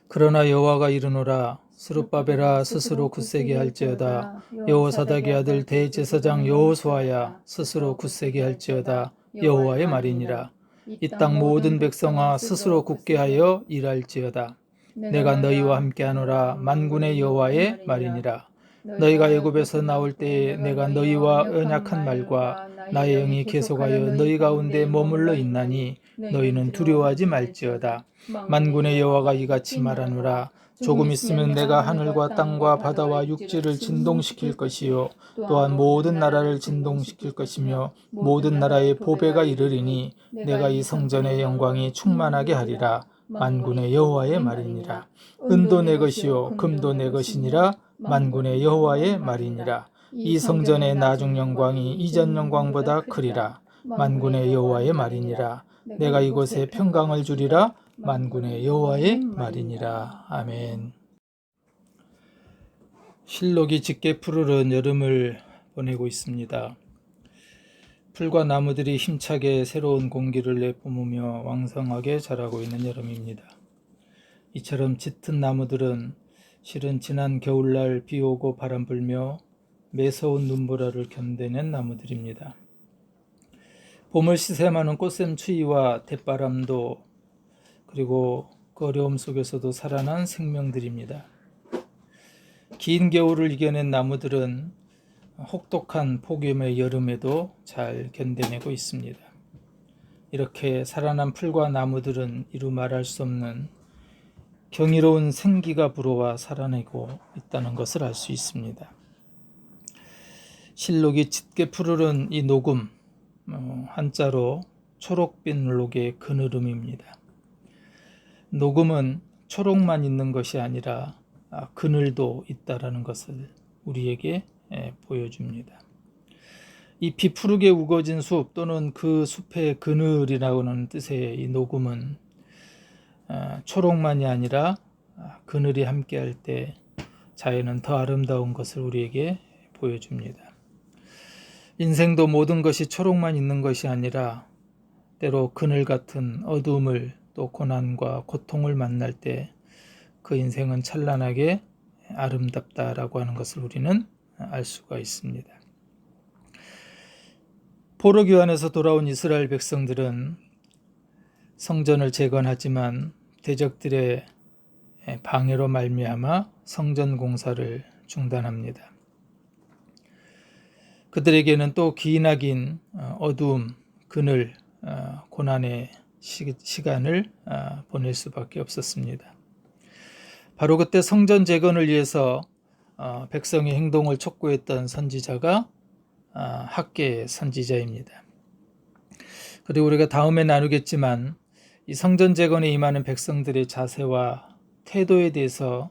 그러나 여호와가 이르노라. 스룹바벨아 스스로 굳세게 할지어다. 여호사닥의 아들 대제사장 여호수아야 스스로 굳세게 할지어다. 여호와의 말이니라. 이 땅 모든 백성아 스스로 굳게 하여 일할지어다. 내가 너희와 함께하노라. 만군의 여호와의 말이니라. 너희가 애굽에서 나올 때에 내가 너희와 언약한 말과 나의 영이 계속하여 너희 가운데 머물러 있나니 너희는 두려워하지 말지어다. 만군의 여호와가 이같이 말하노라. 조금 있으면 내가 하늘과 땅과 바다와 육지를 진동시킬 것이요 또한 모든 나라를 진동시킬 것이며 모든 나라의 보배가 이르리니 내가 이 성전의 영광이 충만하게 하리라. 만군의 여호와의 말이니라. 은도 내 것이요 금도 내 것이니라. 만군의 여호와의 말이니라. 이 성전의 나중 영광이 이전 영광보다 크리라. 만군의 여호와의 말이니라. 내가 이곳에 평강을 주리라. 만군의 여호와의 말이니라. 아멘. 실록이 짙게 푸르른 여름을 보내고 있습니다. 풀과 나무들이 힘차게 새로운 공기를 내뿜으며 왕성하게 자라고 있는 여름입니다. 이처럼 짙은 나무들은 실은 지난 겨울날 비 오고 바람 불며 매서운 눈보라를 견뎌낸 나무들입니다. 봄을 시샘하는 꽃샘 추위와 대바람도 그리고 그 어려움 속에서도 살아난 생명들입니다. 긴 겨울을 이겨낸 나무들은 혹독한 폭염의 여름에도 잘 견뎌내고 있습니다. 이렇게 살아난 풀과 나무들은 이루 말할 수 없는 경이로운 생기가 불어와 살아내고 있다는 것을 알 수 있습니다. 실록이 짙게 푸르른 이 녹음, 한자로 초록빛 녹의 그늘음입니다. 녹음은 초록만 있는 것이 아니라 그늘도 있다라는 것을 우리에게 보여줍니다. 잎이 푸르게 우거진 숲 또는 그 숲의 그늘이라고는 뜻의 이 녹음은 초록만이 아니라 그늘이 함께할 때 자연은 더 아름다운 것을 우리에게 보여줍니다. 인생도 모든 것이 초록만 있는 것이 아니라 때로 그늘 같은 어두움을 또 고난과 고통을 만날 때 그 인생은 찬란하게 아름답다라고 하는 것을 우리는 알 수가 있습니다. 포로 귀환에서 돌아온 이스라엘 백성들은 성전을 재건하지만 대적들의 방해로 말미암아 성전 공사를 중단합니다. 그들에게는 또 기나긴 어두움, 그늘, 고난의 시간을 보낼 수밖에 없었습니다. 바로 그때 성전 재건을 위해서 백성의 행동을 촉구했던 선지자가 학개 선지자입니다. 그리고 우리가 다음에 나누겠지만 이 성전 재건에 임하는 백성들의 자세와 태도에 대해서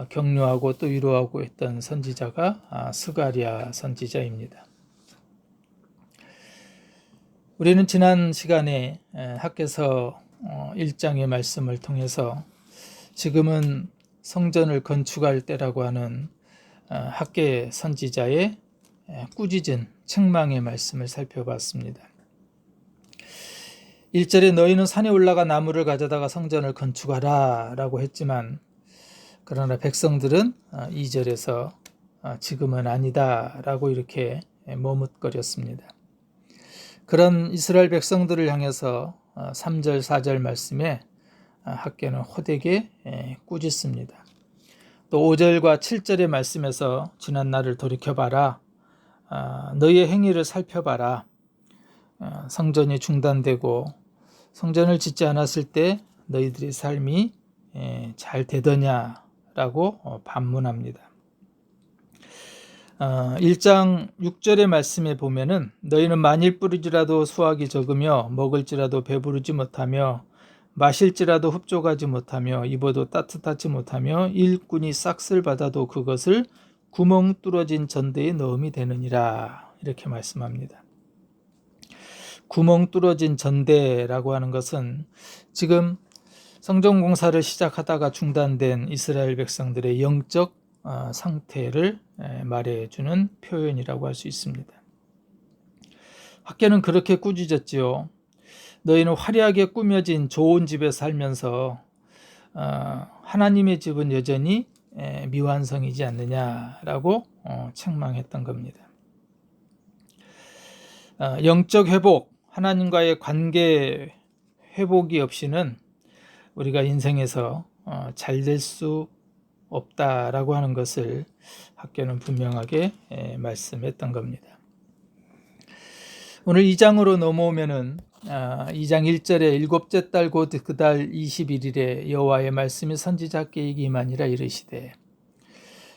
격려하고 또 위로하고 했던 선지자가 스가랴 선지자입니다. 우리는 지난 시간에 학개서 1장의 말씀을 통해서 지금은 성전을 건축할 때라고 하는 학개 선지자의 꾸짖은 책망의 말씀을 살펴봤습니다. 1절에 너희는 산에 올라가 나무를 가져다가 성전을 건축하라 라고 했지만 그러나 백성들은 2절에서 지금은 아니다 라고 이렇게 머뭇거렸습니다. 그런 이스라엘 백성들을 향해서 3절 4절 말씀에 학개는 호되게 꾸짖습니다. 또 5절과 7절의 말씀에서 지난 날을 돌이켜봐라. 너희의 행위를 살펴봐라. 성전이 중단되고 성전을 짓지 않았을 때 너희들의 삶이 잘 되더냐라고 반문합니다. 1장 6절의 말씀에 보면은 너희는 만일 뿌리지라도 수확이 적으며 먹을지라도 배부르지 못하며 마실지라도 흡족하지 못하며 입어도 따뜻하지 못하며 일꾼이 싹쓸 받아도 그것을 구멍 뚫어진 전대에 넣음이 되느니라 이렇게 말씀합니다. 구멍 뚫어진 전대라고 하는 것은 지금 성전 공사를 시작하다가 중단된 이스라엘 백성들의 영적 상태를 말해주는 표현이라고 할 수 있습니다. 학개는 그렇게 꾸짖었지요. 너희는 화려하게 꾸며진 좋은 집에 살면서 하나님의 집은 여전히 미완성이지 않느냐라고 책망했던 겁니다. 영적 회복, 하나님과의 관계 회복이 없이는 우리가 인생에서 잘 될 수 없다라고 하는 것을 학교는 분명하게 말씀했던 겁니다. 오늘 2장으로 넘어오면은 2장 1절에 일곱째 달 곧 그 달 21일에 여호와의 말씀이 선지자 학개에게 임하니라 이르시되,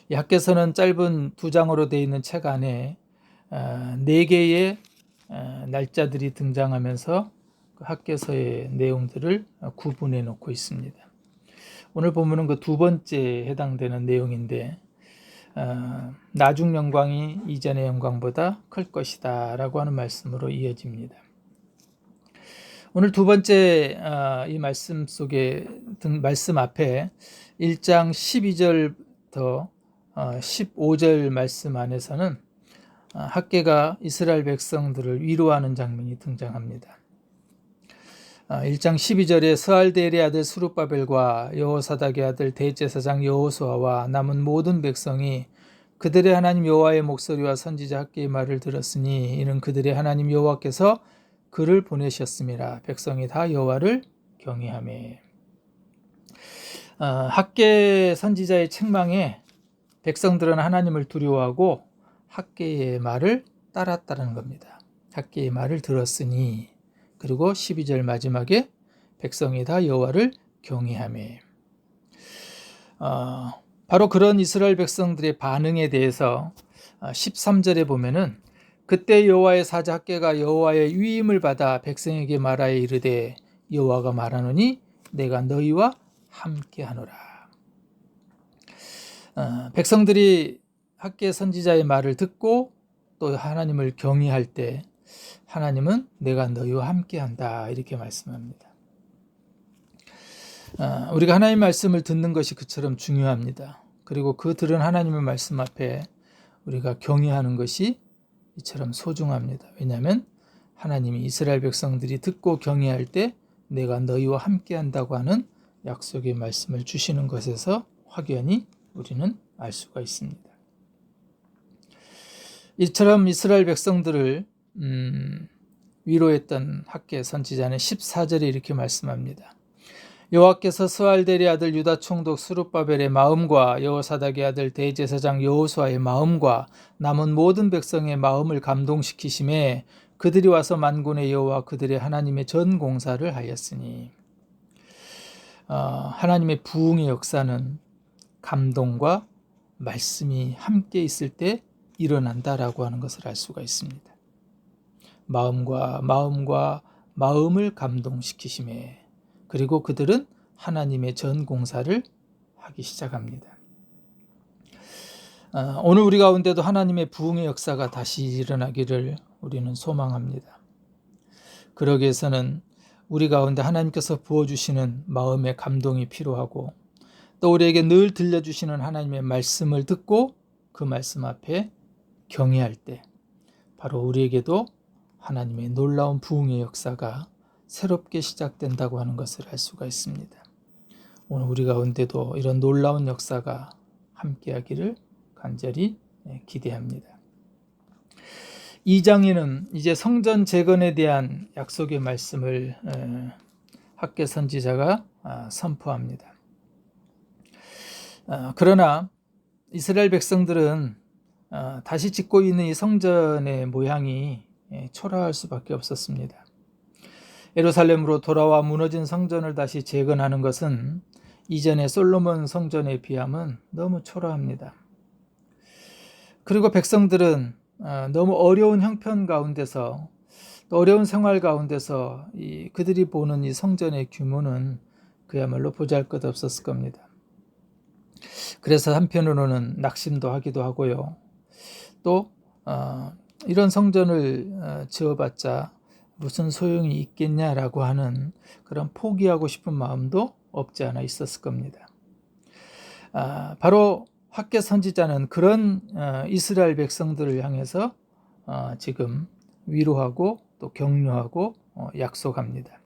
이 학개서는 짧은 2장으로 되어 있는 책 안에 4개의 날짜들이 등장하면서 그 학개서의 내용들을 구분해 놓고 있습니다. 오늘 본문은 그 두 번째에 해당되는 내용인데, 나중 영광이 이전의 영광보다 클 것이다 라고 하는 말씀으로 이어집니다. 오늘 두 번째 이 말씀 속에 말씀 앞에 1장 12절부터 15절 말씀 안에서는 학개가 이스라엘 백성들을 위로하는 장면이 등장합니다. 1장 12절에 스알데엘의 아들 스룹바벨과 여호사닥의 아들 대제사장 여호수아와 남은 모든 백성이 그들의 하나님 여호와의 목소리와 선지자 학개의 말을 들었으니 이는 그들의 하나님 여호와께서 그를 보내셨음이라. 백성이 다 여호와를 경외하며. 학개 선지자의 책망에 백성들은 하나님을 두려워하고 학개의 말을 따랐다는 겁니다. 학개의 말을 들었으니, 그리고 12절 마지막에 백성이 다 여호와를 경외하며. 바로 그런 이스라엘 백성들의 반응에 대해서 13절에 보면은, 그때 여호와의 사자 학개가 여호와의 위임을 받아 백성에게 말하여 이르되 여호와가 말하노니 내가 너희와 함께하노라. 백성들이 학개 선지자의 말을 듣고 또 하나님을 경외할 때 하나님은 내가 너희와 함께한다 이렇게 말씀합니다. 우리가 하나님의 말씀을 듣는 것이 그처럼 중요합니다. 그리고 그 들은 하나님의 말씀 앞에 우리가 경외하는 것이 이처럼 소중합니다. 왜냐하면 하나님이 이스라엘 백성들이 듣고 경외할 때 내가 너희와 함께한다고 하는 약속의 말씀을 주시는 것에서 확연히 우리는 알 수가 있습니다. 이처럼 이스라엘 백성들을 위로했던 학개 선지자는 14절에 이렇게 말씀합니다. 여호와께서 스알델의 아들 유다 총독 스룹바벨의 마음과 여호사닥의 아들 대제사장 여호수아의 마음과 남은 모든 백성의 마음을 감동시키심에 그들이 와서 만군의 여호와 그들의 하나님의 전 공사를 하였으니. 하나님의 부흥의 역사는 감동과 말씀이 함께 있을 때 일어난다라고 하는 것을 알 수가 있습니다. 마음과 마음을 감동시키심에, 그리고 그들은 하나님의 전 공사를 하기 시작합니다. 오늘 우리 가운데도 하나님의 부흥의 역사가 다시 일어나기를 우리는 소망합니다. 그러기 위해서는 우리 가운데 하나님께서 부어주시는 마음의 감동이 필요하고, 또 우리에게 늘 들려주시는 하나님의 말씀을 듣고 그 말씀 앞에 경외할 때 바로 우리에게도 하나님의 놀라운 부흥의 역사가 새롭게 시작된다고 하는 것을 알 수가 있습니다. 오늘 우리 가운데도 이런 놀라운 역사가 함께하기를 간절히 기대합니다. 2장에는 이제 성전 재건에 대한 약속의 말씀을 학개 선지자가 선포합니다. 그러나 이스라엘 백성들은 다시 짓고 있는 이 성전의 모양이 초라할 수밖에 없었습니다. 예루살렘으로 돌아와 무너진 성전을 다시 재건하는 것은 이전의 솔로몬 성전에 비하면 너무 초라합니다. 그리고 백성들은 너무 어려운 형편 가운데서, 또 어려운 생활 가운데서 그들이 보는 이 성전의 규모는 그야말로 보잘것없었을 겁니다. 그래서 한편으로는 낙심도 하기도 하고요. 또 이런 성전을 지어봤자 무슨 소용이 있겠냐라고 하는 그런 포기하고 싶은 마음도 없지 않아 있었을 겁니다. 바로 학개 선지자는 그런 이스라엘 백성들을 향해서 지금 위로하고 또 격려하고 약속합니다.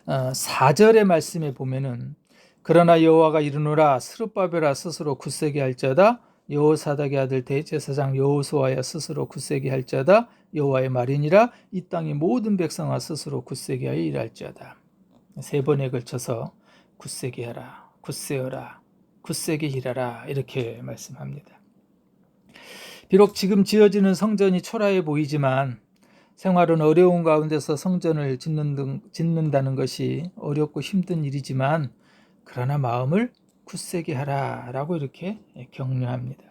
4절의 말씀에 보면은 그러나 여호와가 이르노라 스룹바벨아 스스로 굳세게 할지어다 여호사닥의 아들 대제사장 여호수아야 스스로 굳세게 할지어다 여호와의 말이니라 이 땅의 모든 백성아 스스로 굳세게 하여 일할지어다. 3번에 걸쳐서 굳세게 하라, 굳세어라, 굳세게 일하라 이렇게 말씀합니다. 비록 지금 지어지는 성전이 초라해 보이지만 생활은 어려운 가운데서 성전을 짓는다는 것이 어렵고 힘든 일이지만 그러나 마음을 굳세게 하라라고 이렇게 격려합니다.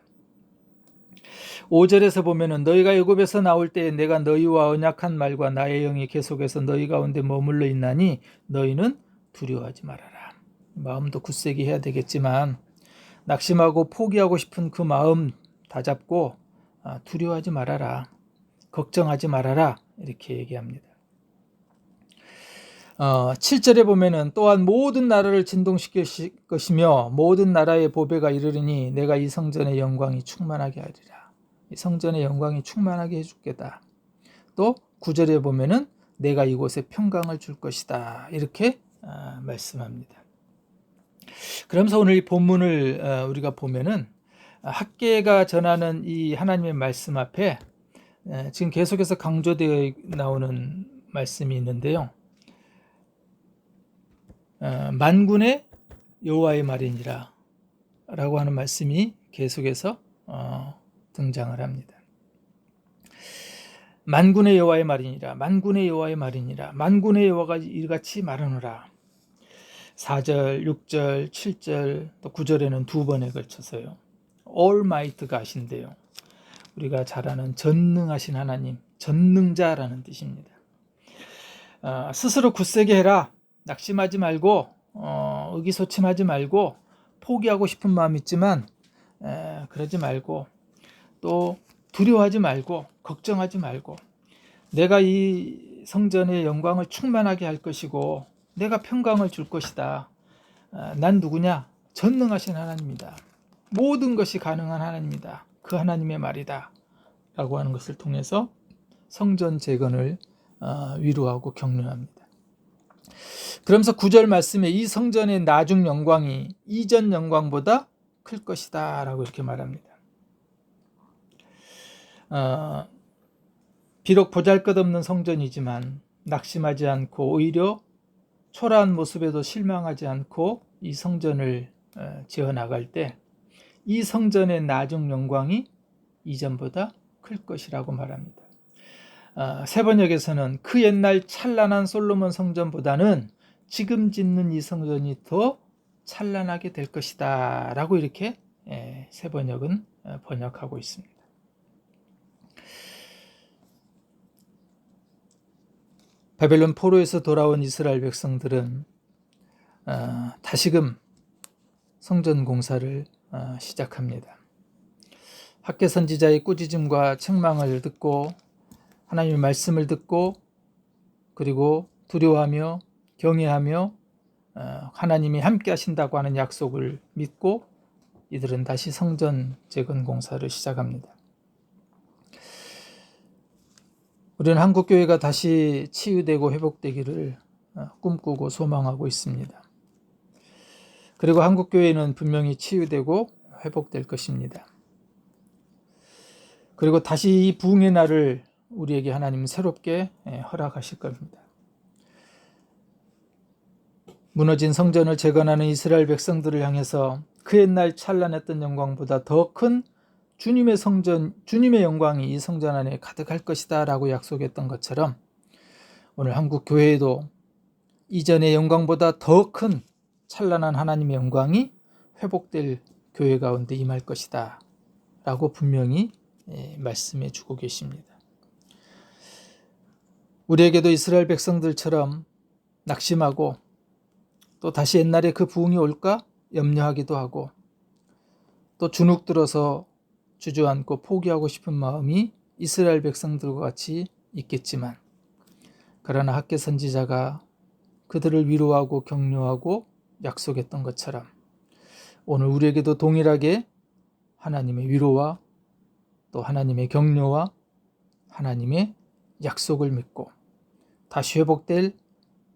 5절에서 보면은 너희가 애굽에서 나올 때에 내가 너희와 언약한 말과 나의 영이 계속해서 너희 가운데 머물러 있나니 너희는 두려워하지 말아라. 마음도 굳세게 해야 되겠지만 낙심하고 포기하고 싶은 그 마음 다잡고 두려워하지 말아라. 걱정하지 말아라. 이렇게 얘기합니다. 7절에 보면은 또한 모든 나라를 진동시킬 것이며 모든 나라의 보배가 이르리니 내가 이 성전의 영광이 충만하게 하리라. 이 성전의 영광이 충만하게 해줄게다. 또 9절에 보면은 내가 이곳에 평강을 줄 것이다. 이렇게 말씀합니다. 그러면서 오늘 이 본문을 우리가 보면은 학개가 전하는 이 하나님의 말씀 앞에 지금 계속해서 강조되어 나오는 말씀이 있는데요. 만군의 여호와의 말이니라 라고 하는 말씀이 계속해서 등장을 합니다. 만군의 여호와의 말이니라, 만군의 여호와의 말이니라, 만군의 여호와가 이같이 말하노라. 4절, 6절, 7절, 또 9절에는 2번에 걸쳐서요. Almighty God인데요. 우리가 잘 아는 전능하신 하나님, 전능자라는 뜻입니다. 스스로 굳세게 해라. 낙심하지 말고 의기소침하지 말고 포기하고 싶은 마음 있지만 그러지 말고 또 두려워하지 말고 걱정하지 말고 내가 이 성전의 영광을 충만하게 할 것이고 내가 평강을 줄 것이다. 난 누구냐? 전능하신 하나님이다. 모든 것이 가능한 하나님이다. 그 하나님의 말이다. 라고 하는 것을 통해서 성전 재건을 위로하고 격려합니다. 그러면서 9절 말씀에 이 성전의 나중 영광이 이전 영광보다 클 것이다 라고 이렇게 말합니다. 비록 보잘것없는 성전이지만 낙심하지 않고 오히려 초라한 모습에도 실망하지 않고 이 성전을 지어나갈 때 이 성전의 나중 영광이 이전보다 클 것이라고 말합니다. 세번역에서는 그 옛날 찬란한 솔로몬 성전보다는 지금 짓는 이 성전이 더 찬란하게 될 것이다 라고 이렇게 세번역은 번역하고 있습니다. 바벨론 포로에서 돌아온 이스라엘 백성들은 다시금 성전 공사를 시작합니다. 학개 선지자의 꾸짖음과 책망을 듣고 하나님의 말씀을 듣고 그리고 두려워하며 경외하며 하나님이 함께 하신다고 하는 약속을 믿고 이들은 다시 성전 재건 공사를 시작합니다. 우리는 한국교회가 다시 치유되고 회복되기를 꿈꾸고 소망하고 있습니다. 그리고 한국교회는 분명히 치유되고 회복될 것입니다. 그리고 다시 이 부흥의 날을 우리에게 하나님은 새롭게 허락하실 겁니다. 무너진 성전을 재건하는 이스라엘 백성들을 향해서 그 옛날 찬란했던 영광보다 더 큰 주님의 성전, 주님의 영광이 이 성전 안에 가득할 것이다 라고 약속했던 것처럼 오늘 한국 교회에도 이전의 영광보다 더 큰 찬란한 하나님의 영광이 회복될 교회 가운데 임할 것이다 라고 분명히 말씀해 주고 계십니다. 우리에게도 이스라엘 백성들처럼 낙심하고 또 다시 옛날에 그 부흥이 올까 염려하기도 하고 또 주눅들어서 주저앉고 포기하고 싶은 마음이 이스라엘 백성들과 같이 있겠지만 그러나 학개 선지자가 그들을 위로하고 격려하고 약속했던 것처럼 오늘 우리에게도 동일하게 하나님의 위로와 또 하나님의 격려와 하나님의 약속을 믿고 다시 회복될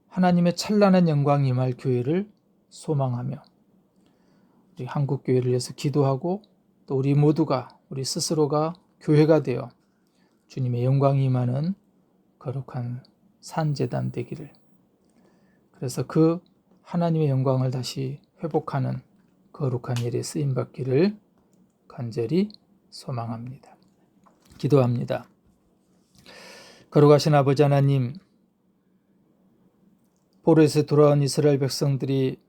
하나님의 찬란한 영광이 임할 교회를 소망하며 우리 한국교회를 위해서 기도하고 또 우리 모두가 우리 스스로가 교회가 되어 주님의 영광이 임하는 거룩한 산제단 되기를, 그래서 그 하나님의 영광을 다시 회복하는 거룩한 일에 쓰임받기를 간절히 소망합니다. 기도합니다. 거룩하신 아버지 하나님, 포로에서 돌아온 이스라엘 백성들이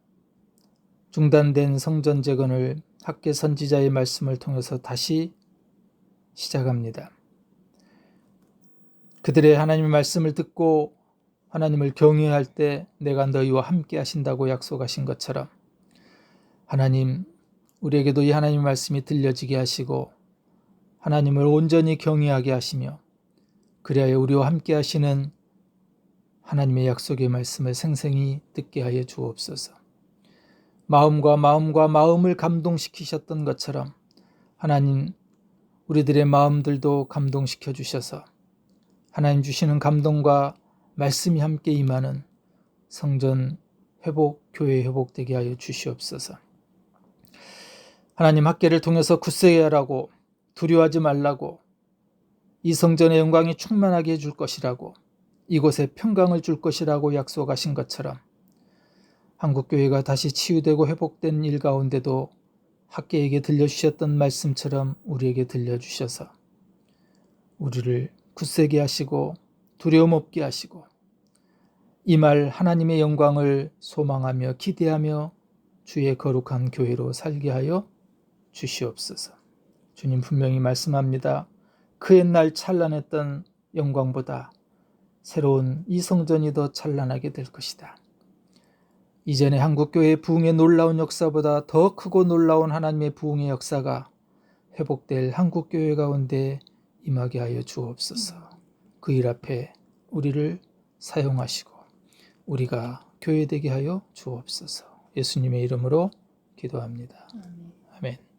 중단된 성전 재건을 학개 선지자의 말씀을 통해서 다시 시작합니다. 그들의 하나님의 말씀을 듣고 하나님을 경외할 때 내가 너희와 함께 하신다고 약속하신 것처럼 하나님, 우리에게도 이 하나님의 말씀이 들려지게 하시고 하나님을 온전히 경외하게 하시며 그리하여 우리와 함께 하시는 하나님의 약속의 말씀을 생생히 듣게 하여 주옵소서. 마음과 마음을 감동시키셨던 것처럼 하나님, 우리들의 마음들도 감동시켜 주셔서 하나님 주시는 감동과 말씀이 함께 임하는 성전 회복, 교회 회복되게 하여 주시옵소서. 하나님, 학개를 통해서 굳세게 하라고, 두려워하지 말라고, 이 성전의 영광이 충만하게 해줄 것이라고, 이곳에 평강을 줄 것이라고 약속하신 것처럼 한국교회가 다시 치유되고 회복된 일 가운데도 학개에게 들려주셨던 말씀처럼 우리에게 들려주셔서 우리를 굳세게 하시고 두려움 없게 하시고 이 말 하나님의 영광을 소망하며 기대하며 주의 거룩한 교회로 살게 하여 주시옵소서. 주님 분명히 말씀합니다. 그 옛날 찬란했던 영광보다 새로운 이 성전이 더 찬란하게 될 것이다. 이전의 한국교회의 부흥의 놀라운 역사보다 더 크고 놀라운 하나님의 부흥의 역사가 회복될 한국교회 가운데 임하게 하여 주옵소서. 그 일 앞에 우리를 사용하시고 우리가 교회되게 하여 주옵소서. 예수님의 이름으로 기도합니다. 아멘.